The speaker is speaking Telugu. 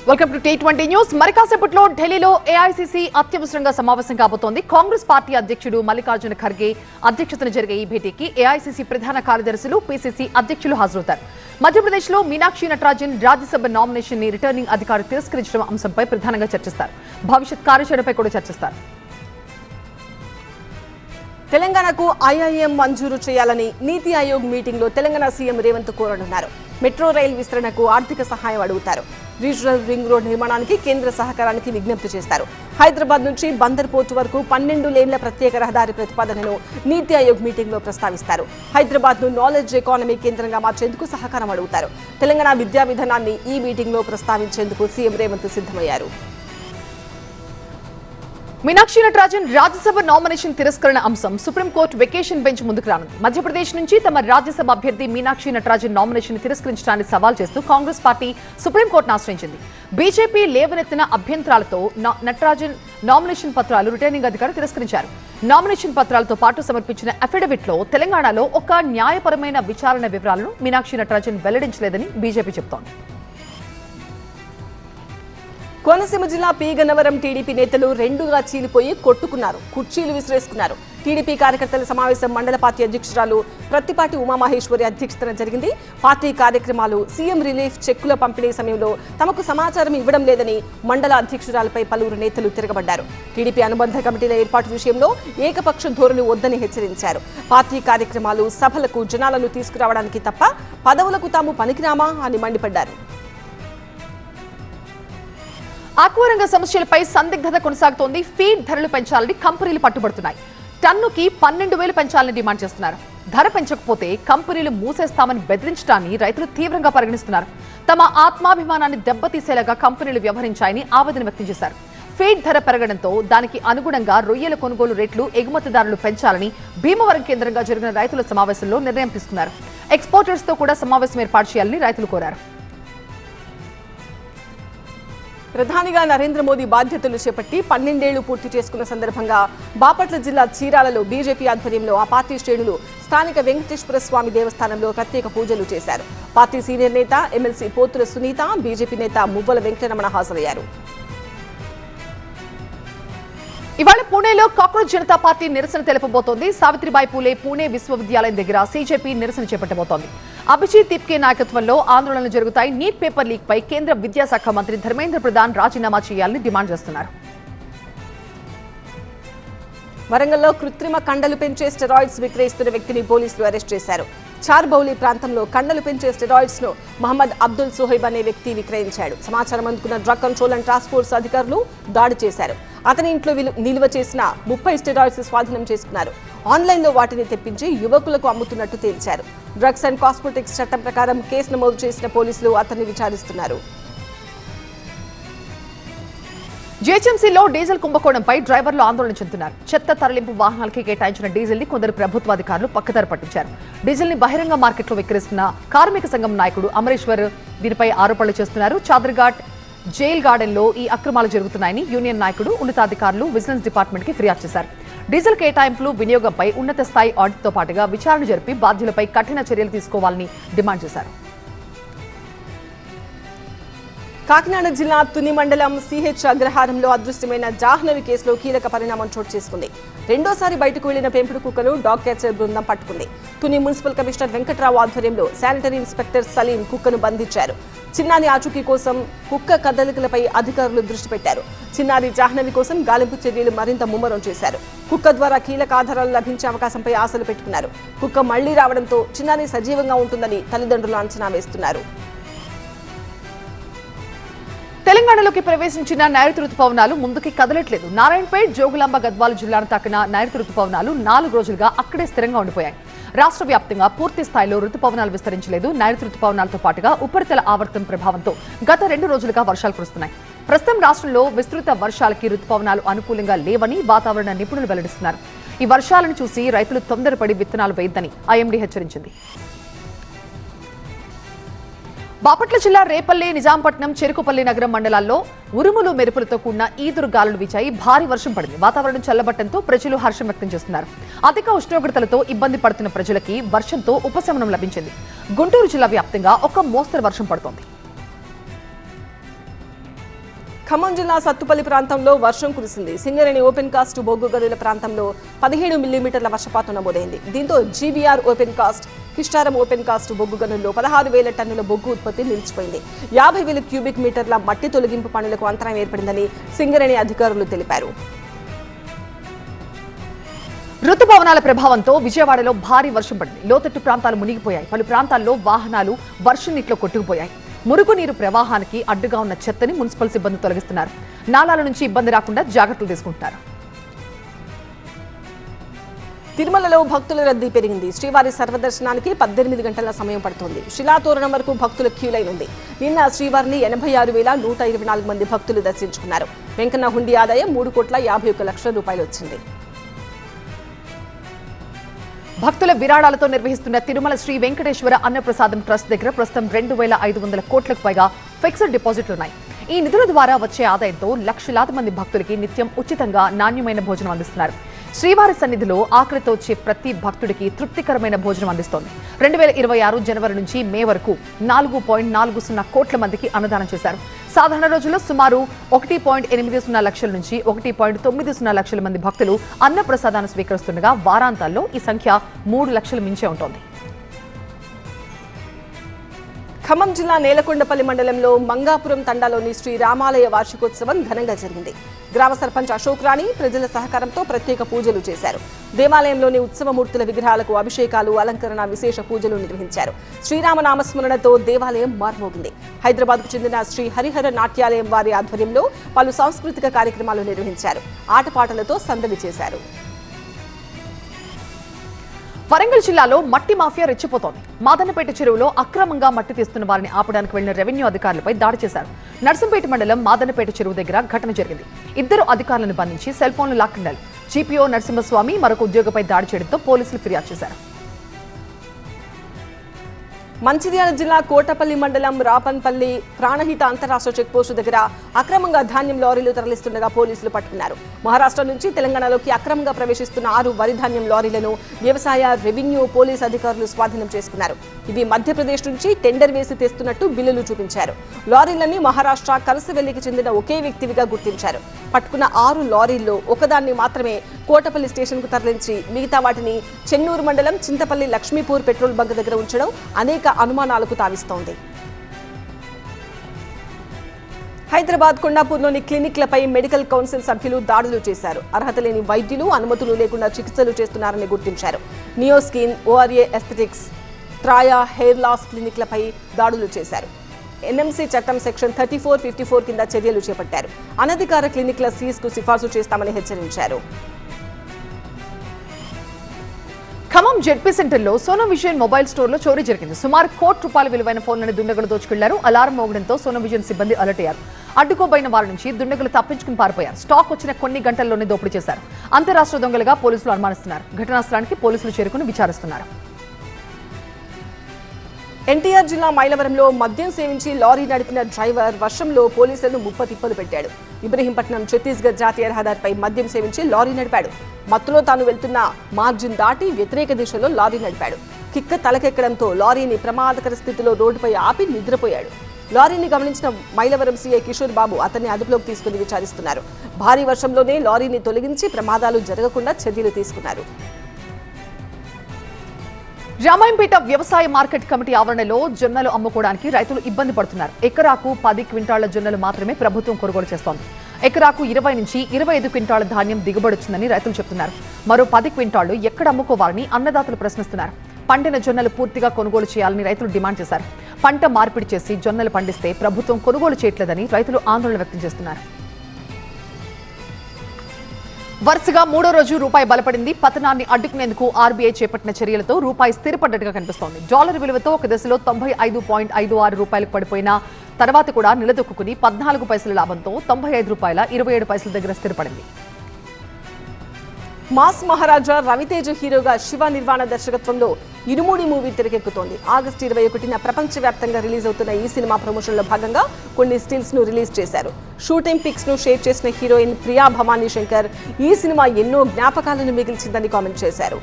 Welcome to T20 news. మరికాసేపట్లో ఢిల్లీలో ఏఐసీసీ అత్యవసరంగా సమావేశం కాబోతోంది. కాంగ్రెస్ పార్టీ అధ్యక్షుడు మల్లికార్జున ఖర్గే అధ్యక్షతన జరిగే ఈ భేటీకి ఏఐసీసీ ప్రధాన కార్యదర్శులు, పీసీసీ అధ్యక్షులు హాజరవుతారు. మధ్యప్రదేశ్లో మీనాక్షి నటరాజన్ రాజ్యసభ నామినేషన్ ని రిటర్నింగ్ అధికారి తిరస్కరించడం అంశంపై ప్రధానంగా చర్చిస్తారు. భవిష్యత్ కార్యాచరణపై కూడా చర్చిస్తారు. తెలంగాణకు ఐఐఎం మంజూరు చేయాలని నీతి ఆయోగ్ మీటింగ్ లో తెలంగాణ సీఎం రేవంత్ కోరనున్నారు. మెట్రో రైల్ విస్తరణకు ఆర్థిక సహాయం అడుగుతారు. రీజనల్ రింగ్ రోడ్ నిర్మాణానికి కేంద్ర సహకారానికి విజ్ఞప్తి చేస్తారు. హైదరాబాద్ నుంచి బందర్ పోర్టు వరకు 12 లేన్ల ప్రత్యేక రహదారి ప్రతిపాదనను నీతి ఆయోగ్ మీటింగ్ లో ప్రస్తావిస్తారు. హైదరాబాద్ ను నాలెడ్జ్ ఎకానమీ కేంద్రంగా మార్చేందుకు సహకారం అడుగుతారు. తెలంగాణ విద్యా విధానాన్ని ఈ మీటింగ్ లో ప్రస్తావించేందుకు సీఎం రేవంత్ సిద్ధమయ్యారు. మీనాక్షి నటరాజన్ రాజ్యసభ నామినేషన్ తిరస్కరణ అంశం సుప్రీంకోర్టు వెకేషన్ బెంచ్ ముందుకు రానుంది. మధ్యప్రదేశ్ నుంచి తమ రాజ్యసభ అభ్యర్థి మీనాక్షి నటరాజన్ నామినేషన్ తిరస్కరించడాన్ని సవాల్ చేస్తూ కాంగ్రెస్ పార్టీ సుప్రీంకోర్టును ఆశ్రయించింది. బీజేపీ లేవనెత్తిన అభ్యంతరాలతో నటరాజన్ నామినేషన్ పత్రాలు రిటర్నింగ్ అధికారి తిరస్కరించారు. నామినేషన్ పత్రాలతో పాటు సమర్పించిన అఫిడవిట్ లో తెలంగాణలో ఒక న్యాయపరమైన విచారణ వివరాలను మీనాక్షి నటరాజన్ వెల్లడించలేదని బీజేపీ చెబుతోంది. కోనసీమ జిల్లా పీగన్నవరం టీడీపీ నేతలు రెండుగా చీలిపోయి కొట్టుకున్నారు. కుర్చీలు విసిరేసుకున్నారు. టీడీపీ కార్యకర్తల సమావేశం మండల పార్టీ అధ్యక్షురాలు ప్రత్తిపాటి ఉమామహేశ్వరి అధ్యక్షతన జరిగింది. పార్టీ కార్యక్రమాలు, సీఎం రిలీఫ్ చెక్కుల పంపిణీ సమయంలో తమకు సమాచారం ఇవ్వడం లేదని మండల అధ్యక్షురాలపై పలువురు నేతలు తిరగబడ్డారు. టీడీపీ అనుబంధ కమిటీల ఏర్పాటు విషయంలో ఏకపక్ష ధోరణి వద్దని హెచ్చరించారు. పార్టీ కార్యక్రమాలు, సభలకు జనాలను తీసుకురావడానికి తప్ప పదవులకు తాము పనికిరామా అని మండిపడ్డారు. ఆక్వారంగ సమస్యలపై సందిగ్ధత కొనసాగుతోంది. ఫీడ్ ధరలు పెంచాలని కంపెనీలు పట్టుబడుతున్నాయి. టన్నుకి 12,000 పెంచాలని డిమాండ్ చేస్తున్నారు. ధర పెంచకపోతే కంపెనీలు మూసేస్తామని బెదిరించడాన్ని రైతులు తీవ్రంగా పరిగణిస్తున్నారు. తమ ఆత్మాభిమానాన్ని దెబ్బతీసేలాగా కంపెనీలు వ్యవహరించాయని ఆవేదన వ్యక్తం చేశారు. ఫీడ్ ధర పెరగడంతో దానికి అనుగుణంగా రొయ్యల కొనుగోలు రేట్లు, ఎగుమతిదారులు పెంచాలని భీమవరం కేంద్రంగా జరిగిన రైతుల సమావేశంలో నిర్ణయం తీసుకున్నారు. ఎక్స్పోర్టర్స్ తో కూడా సమావేశం ఏర్పాటు చేయాలని రైతులు కోరారు. ప్రధానిగా నరేంద్ర మోదీ బాధ్యతలు చేపట్టి 12 ఏళ్లు పూర్తి చేసుకున్న సందర్భంగా బాపట్ల జిల్లా చీరాలలో బీజేపీ ఆధ్వర్యంలో ఆ పార్టీ శ్రేణులు స్థానిక వెంకటేశ్వర స్వామి దేవస్థానంలో ప్రత్యేక పూజలు చేశారు. పార్టీ సీనియర్ నేత ఎమ్మెల్సీ పోతుల సునీత, బీజేపీ నేత మువ్వల వెంకటరమణ హాజరయ్యారు. ఇవాళ పూణేలో కాక్రోచ్ జనతా పార్టీ నిరసన తెలుపబోతోంది. సావిత్రిబాయి పూలే పూణే విశ్వవిద్యాలయం దగ్గర సీజేపీ నిరసన చేపట్టబోతోంది. అభిజిత్ తిప్కే నాయకత్వంలో ఆందోళనలు జరుగుతాయి. నీట్ పేపర్ లీక్ పై కేంద్ర విద్యాశాఖ మంత్రి ధర్మేంద్ర ప్రధాన్ రాజీనామా చేయాలని డిమాండ్ చేస్తున్నారు. వరంగల్లో కృత్రిమ కండలు పెంచే స్టెరాయిడ్స్ విక్రయిస్తున్న వ్యక్తిని పోలీసులు అరెస్ట్ చేశారు. చార్బౌలి ప్రాంతంలో కండలు పెంచే స్టెరాయిడ్స్ ను మహమ్మద్ అబ్దుల్ సుహైబ్ అనే వ్యక్తి విక్రయించాడు. సమాచారం అందుకున్న drug control and task force అధికారులు దాడి చేశారు. అతని ఇంట్లో నిల్వ చేసిన 30 స్టెరాయిడ్స్ స్వాధీనం చేసుకున్నారు. ఆన్లైన్లో వాటిని తెప్పించి యువకులకు అమ్ముతున్నట్టు తేల్చారు. డ్రగ్స్ అండ్ కాస్మెటిక్స్ చట్టం ప్రకారం కేసు నమోదు చేసిన పోలీసులు అతన్ని విచారిస్తున్నారు. జీహెచ్ఎంసీలో డీజిల్ కుంభకోణంపై డ్రైవర్లు ఆందోళన చెందుతున్నారు. చెత్త తరలింపు వాహనాలకి కేటాయించిన డీజిల్ ని కొందరు ప్రభుత్వాధికారులు పక్కదారి పట్టించారు. డీజిల్ ని బహిరంగ మార్కెట్లో విక్రయిస్తున్న కార్మిక సంఘం నాయకుడు అమరేశ్వర్ దీనిపై ఆరోపణలు చేస్తున్నారు. చాదర్ఘాట్ జైల్ గార్డెన్ లో ఈ అక్రమాలు జరుగుతున్నాయని యూనియన్ నాయకుడు, ఉన్నతాధికారులు విజిలెన్స్ డిపార్ట్మెంట్ కి ఫిర్యాదు చేశారు. డీజిల్ కేటాయింపులు, వినియోగంపై ఉన్నత స్థాయి ఆడిట్ తో పాటుగా విచారణ జరిపి బాధ్యులపై కఠిన చర్యలు తీసుకోవాలని డిమాండ్ చేశారు. కాకినాడ జిల్లా తుని మండలం సిహెచ్ అగ్రహారంలో అదృశ్యమైన జాహ్నవి కేసులో కీలక పరిణామం చోటు చేసుకుంది. రెండోసారి బయటకు వెళ్లిన పెంపుడు కుక్కను డాగ్ క్యాచర్ బృందం పట్టుకుంది. తుని మున్సిపల్ కమిషనర్ వెంకట్రావు ఆధ్వర్యంలో శానిటరీ ఇన్స్పెక్టర్ సలీం కుక్కను బంధించారు. చిన్నారి ఆచూకీ కోసం కుక్క కదలికలపై అధికారులు దృష్టి పెట్టారు. చిన్నారి జాహ్నవి కోసం గాలింపు చర్యలు మరింత ముమ్మరం చేశారు. కుక్క ద్వారా కీలక ఆధారాలు లభించే అవకాశంపై ఆశలు పెట్టుకున్నారు. కుక్క మళ్లీ రావడంతో చిన్నారి సజీవంగా ఉంటుందని తల్లిదండ్రులు అంచనా వేస్తున్నారు. తెలంగాణలోకి ప్రవేశించిన నైరుతి రుతుపవనాలు ముందుకి కదలట్లేదు. నారాయణపేట్, జోగులాంబ, గద్వాల జిల్లాను తాకిన నైరుతి రుతుపవనాలు 4 రోజులుగా అక్కడే స్థిరంగా ఉండిపోయాయి. రాష్ట్ర వ్యాప్తంగా పూర్తి స్థాయిలో రుతుపవనాలు విస్తరించలేదు. నైరుతి రుతుపవనాలతో పాటుగా ఉపరితల ఆవర్తనం ప్రభావంతో గత 2 రోజులుగా వర్షాలు కురుస్తున్నాయి. ప్రస్తుతం రాష్ట్రంలో విస్తృత వర్షాలకి రుతుపవనాలు అనుకూలంగా లేవని వాతావరణ నిపుణులు వెల్లడిస్తున్నారు. ఈ వర్షాలను చూసి రైతులు తొందరపడి విత్తనాలు వేయొద్దని ఐఎండీ హెచ్చరించింది. బాపట్ల జిల్లా రేపల్లె, నిజాంపట్నం, చెరుకుపల్లి నగరం మండలాల్లో ఉరుములు మెరుపులతో కూడిన ఈదురు గాలులు వీచాయి. భారీ వర్షం పడింది. వాతావరణం చల్లబట్టంతో ప్రజలు హర్షం వ్యక్తం చేస్తున్నారు. అధిక ఉష్ణోగ్రతలతో ఇబ్బంది పడుతున్న ప్రజలకి వర్షంతో ఉపశమనం లభించింది. గుంటూరు జిల్లా వ్యాప్తంగా ఒక మోస్తరు వర్షం పడుతోంది. ఖమ్మం జిల్లా సత్తుపల్లి ప్రాంతంలో వర్షం కురిసింది. సింగరేణి ఓపెన్ కాస్ట్ బొగ్గు గనుల ప్రాంతంలో 17 మిల్లీమీటర్ల వర్షపాతం నమోదైంది. దీంతో GBR open cast, Kistaram open cast బొగ్గు గనుల్లో 16,000 టన్నుల బొగ్గు ఉత్పత్తి నిలిచిపోయింది. 50,000 క్యూబిక్ మీటర్ల మట్టి తొలగింపు పనులకు అంతరాయం ఏర్పడిందని సింగరేణి అధికారులు తెలిపారు. రుతుపవనాల ప్రభావంతో విజయవాడలో భారీ వర్షం పడింది. లోతట్టు ప్రాంతాలు మునిగిపోయాయి. పలు ప్రాంతాల్లో వాహనాలు వర్షం నీటిలో కొట్టుకుపోయాయి. మురుగునీరు ప్రవాహానికి అడ్డుగా ఉన్న చెత్తని మున్సిపల్ సిబ్బంది తొలగిస్తున్నారు. నాలాల నుంచి ఇబ్బంది రాకుండా జాగ్రత్తలు తీసుకుంటున్నారు. తిరుమలలో భక్తుల రద్దీ పెరిగింది. శ్రీవారి సర్వదర్శనానికి 18 గంటల సమయం పడుతోంది. శిలాతోరణం వరకు భక్తుల క్యూ లైన్ ఉంది. నిన్న శ్రీవారిని 86,124 మంది భక్తులు దర్శించుకున్నారు. వెంకన్న హుండీ ఆదాయం 3,51,00,000 వచ్చింది. భక్తుల విరాళాలతో నిర్వహిస్తున్న తిరుమల శ్రీ వెంకటేశ్వర అన్నప్రసాదం ట్రస్ట్ దగ్గర ప్రస్తుతం 2,500 కోట్లకు పైగా ఫిక్స్డ్ డిపాజిట్లున్నాయి. ఈ నిధుల ద్వారా వచ్చే ఆదాయంతో లక్షలాది మంది భక్తులకి నిత్యం ఉచితంగా నాణ్యమైన భోజనం అందిస్తున్నారు. శ్రీవారి సన్నిధిలో ఆకలితో వచ్చే ప్రతి భక్తుడికి తృప్తికరమైన భోజనం అందిస్తోంది. 2026 జనవరి నుంచి మే వరకు 4.40 కోట్ల మందికి అన్నదానం చేశారు. సాధారణ రోజుల్లో సుమారు 1.80 లక్షల నుంచి 1.90 లక్షల మంది భక్తులు అన్నప్రసాదాన్ని స్వీకరిస్తుండగా వారాంతాల్లో ఈ సంఖ్య 3 లక్షలు మించే ఉంటుంది. ఖమ్మం జిల్లా నేలకొండపల్లి మండలంలో మంగాపురం తండాలోని శ్రీ రామాలయ వార్షికోత్సవం ఘనంగా జరిగింది. గ్రామ సర్పంచ్ అశోక్ రాణి ప్రజల సహకారంతో ప్రత్యేక పూజలు చేశారు. దేవాలయంలోని ఉత్సవమూర్తుల విగ్రహాలకు అభిషేకాలు, అలంకరణ, విశేష పూజలు నిర్వహించారు. శ్రీరామనామస్మరణతో దేవాలయం మార్మోగింది. హైదరాబాద్కు చెందిన శ్రీ హరిహర నాట్యాలయం వారి ఆధ్వర్యంలో పలు సాంస్కృతిక కార్యక్రమాలు నిర్వహించారు. ఆటపాటలతో సందడి చేశారు. వరంగల్ జిల్లాలో మట్టి మాఫియా రెచ్చిపోతోంది. మాదన్నపేట చెరువులో అక్రమంగా మట్టి తీస్తున్న వారిని ఆపడానికి వెళ్లిన రెవెన్యూ అధికారులపై దాడి చేశారు. నర్సంపేట మండలం మాదన్నపేట చెరువు దగ్గర ఘటన జరిగింది. 2 అధికారులను బంధించి సెల్ ఫోన్లు లాక్కున్నారు. జీపీఓ నరసింహస్వామి మరొక ఉద్యోగిపై దాడి చేయడంతో పోలీసులు ఫిర్యాదు చేశారు. మంచిర్యాల జిల్లా కోటపల్లి మండలం రాపన్పల్లి ప్రాణహిత అంతరాష్ట్ర చెక్పోస్టు దగ్గర అక్రమంగా ధాన్యం లారీలు తరలిస్తుండగా పోలీసులు పట్టుకున్నారు. మహారాష్ట్ర నుంచి తెలంగాణలోకి అక్రమంగా ప్రవేశిస్తున్న 6 వరి ధాన్యం లారీలను వ్యవసాయ, రెవెన్యూ, పోలీసు అధికారులు స్వాధీనం చేసుకున్నారు. ఇవి మధ్యప్రదేశ్ నుంచి టెండర్ వేసి తెస్తున్నట్టు బిల్లులు చూపించారు. లారీలన్నీ మహారాష్ట్ర కలసవెల్లికి చెందిన ఒకే వ్యక్తివిగా గుర్తించారు. పట్టుకున్న 6 లారీల్లో ఒకదాన్ని మాత్రమే కోటపల్లి స్టేషన్కు తరలించి మిగతా వాటిని చెన్నూరు మండలం చింతపల్లి లక్ష్మీపూర్ పెట్రోల్ బంక్ దగ్గర ఉంచడం అనేక అనుమానాలకు తావిస్తోంది. హైదరాబాద్ కొండాపూర్లోని క్లినిక్లపై మెడికల్ కౌన్సిల్ సభ్యులు దాడులు చేశారు. అర్హత లేని వైద్యులు అనుమతులు లేకుండా చికిత్సలు చేస్తున్నారని గుర్తించారు. నియోస్కిన్, ఓఆర్ఏ ఎస్థెటిక్స్, ట్రాయా హెయిర్ లాస్ క్లినిక్లపై దాడులు చేశారు. ఎన్ఎంసీ చట్టం సెక్షన్ 3454 కింద చర్యలు చేపట్టారు. అనధికార క్లినిక్ల సీజ్కు సిఫార్సు చేస్తామని హెచ్చరించారు. ఖమ్మం జెడ్పీ సెంటర్లో సోనోవిజన్ మొబైల్ స్టోర్లో చోరీ జరిగింది. సుమారు ₹1 కోటి విలువైన ఫోన్లను దుండగులు దోచుకెళ్లారు. అలారం మోగడంతో సోనోవిజన్ సిబ్బంది అలర్ట్ అయ్యారు. అడ్డుకోబోయిన వారి నుంచి దుండగులు తప్పించుకుని పారిపోయారు. స్టాక్ వచ్చిన కొన్ని గంటల్లోనే దోపిడీ చేశారు. అంతరాష్ట్ర దొంగలుగా పోలీసులు అనుమానిస్తున్నారు. ఘటనా స్థలానికి పోలీసులు చేరుకుని విచారిస్తున్నారు. ఎన్టీఆర్ జిల్లా మైలవరంలో మద్యం సేవించి లారీ నడిపిన డ్రైవర్ వర్షంలో పోలీసులను ముప్పతిప్పలు పెట్టాడు. ఇబ్రహీంపట్నం ఛత్తీస్గఢ్ జాతీయ రహదారిపై మద్యం సేవించి లారీ నడిపాడు. మత్తులో తాను వెళ్తున్న మార్జిన్ దాటి వ్యతిరేక దిశలో లారీ నడిపాడు. కిక్క తలకెక్కడంతో లారీని ప్రమాదకర స్థితిలో రోడ్డుపై ఆపి నిద్రపోయాడు. లారీని గమనించిన మైలవరం సీఐ కిషోర్ బాబు అతన్ని అదుపులోకి తీసుకుని విచారిస్తున్నారు. భారీ వర్షంలోనే లారీని తొలగించి ప్రమాదాలు జరగకుండా చర్యలు తీసుకున్నారు. రామాయంపేట వ్యవసాయ మార్కెట్ కమిటీ ఆవరణలో జొన్నలు అమ్ముకోవడానికి రైతులు ఇబ్బంది పడుతున్నారు. ఎకరాకు 10 క్వింటాళ్ల జొన్నలు మాత్రమే ప్రభుత్వం కొనుగోలు చేస్తోంది. ఎకరాకు 20 నుంచి 25 క్వింటాళ్ల ధాన్యం దిగుబడొచ్చిందని రైతులు చెబుతున్నారు. మరో 10 క్వింటాళ్లు ఎక్కడ అమ్ముకోవాలని అన్నదాతలు ప్రశ్నిస్తున్నారు. పండిన జొన్నలు పూర్తిగా కొనుగోలు చేయాలని రైతులు డిమాండ్ చేశారు. పంట మార్పిడి చేసి జొన్నలు పండిస్తే ప్రభుత్వం కొనుగోలు చేయట్లేదని రైతులు ఆందోళన వ్యక్తం చేస్తున్నారు. వరుసగా 3వ రోజు రూపాయి బలపడింది. పతనాన్ని అడ్డుకునేందుకు ఆర్బీఐ చేపట్టిన చర్యలతో రూపాయి స్థిరపడ్డట్టుగా కనిపిస్తోంది. డాలర్ విలువతో ఒక దశలో 95.56 రూపాయలకు పడిపోయిన తర్వాత కూడా నిలదొక్కుని 14 పైసల లాభంతో ₹95.27 దగ్గర స్థిరపడింది. మాస్ మహారాజా రవితేజ హీరోగా శివ నిర్వాణ దర్శకత్వంలో ఇరుముడి మూవీ తెరకెక్కుతోంది. ఆగస్టు 21న ప్రపంచవ్యాప్తంగా రిలీజ్ అవుతున్న ఈ సినిమా ప్రమోషన్లో భాగంగా కొన్ని స్టిల్స్ ను రిలీజ్ చేశారు. షూటింగ్ పిక్స్ ను షేర్ చేసిన హీరోయిన్ ప్రియా భవానీ శంకర్ ఈ సినిమా ఎన్నో జ్ఞాపకాలను మిగిల్చిందని కామెంట్ చేశారు.